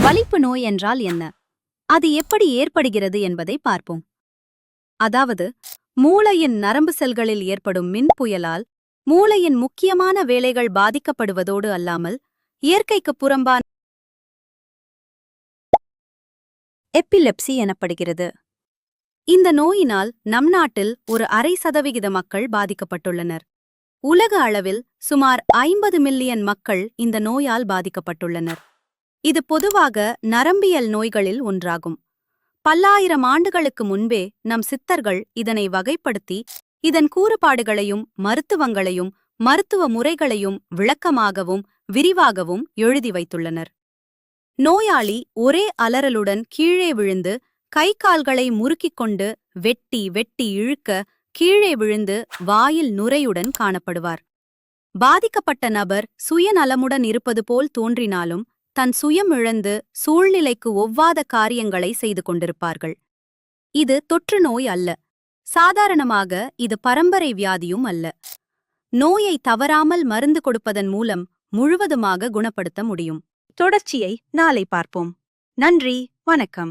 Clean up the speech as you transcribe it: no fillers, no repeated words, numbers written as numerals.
வலிப்பு நோய் என்றால் என்ன? அது எப்படி ஏற்படுகிறது என்பதை பார்ப்போம். அதாவது, மூளையின் நரம்பு செல்களில் ஏற்படும் மின் புயலால் மூளையின் முக்கியமான வேலைகள் பாதிக்கப்படுவதோடு அல்லாமல் இயற்கைக்கு புறம்பான எப்பிலெப்சி எனப்படுகிறது. இந்த நோயினால் நம் நாட்டில் ஒரு 0.5% மக்கள் பாதிக்கப்பட்டுள்ளனர். உலக அளவில் சுமார் 50 மில்லியன் மக்கள் இந்த நோயால் பாதிக்கப்பட்டுள்ளனர். இது பொதுவாக நரம்பியல் நோய்களில் ஒன்றாகும். பல்லாயிரம் ஆண்டுகளுக்கு முன்பே நம் சித்தர்கள் இதனை வகைப்படுத்தி இதன் கூறுபாடுகளையும் மருத்துவங்களையும் மருத்துவ முறைகளையும் விளக்கமாகவும் விரிவாகவும் எழுதி வைத்துள்ளனர். நோயாளி ஒரே அலறலுடன் கீழே விழுந்து கை கால்களை முறுக்கிக் கொண்டு வெட்டி வெட்டி இழுக்க கீழே விழுந்து வாயில் நுரையுடன் காணப்படுவார். பாதிக்கப்பட்ட நபர் சுயநலமுடன் இருப்பது போல் தோன்றினாலும் தன் சுயம் இழந்து சூழ்நிலைக்கு ஒவ்வாத காரியங்களை செய்து கொண்டிருப்பார்கள். இது தொற்று நோய் அல்ல. சாதாரணமாக இது பரம்பரை வியாதியும் அல்ல. நோயை தவறாமல் மருந்து கொடுப்பதன் மூலம் முழுவதுமாக குணப்படுத்த முடியும். தொடர்ச்சியை நாளை பார்ப்போம். நன்றி, வணக்கம்.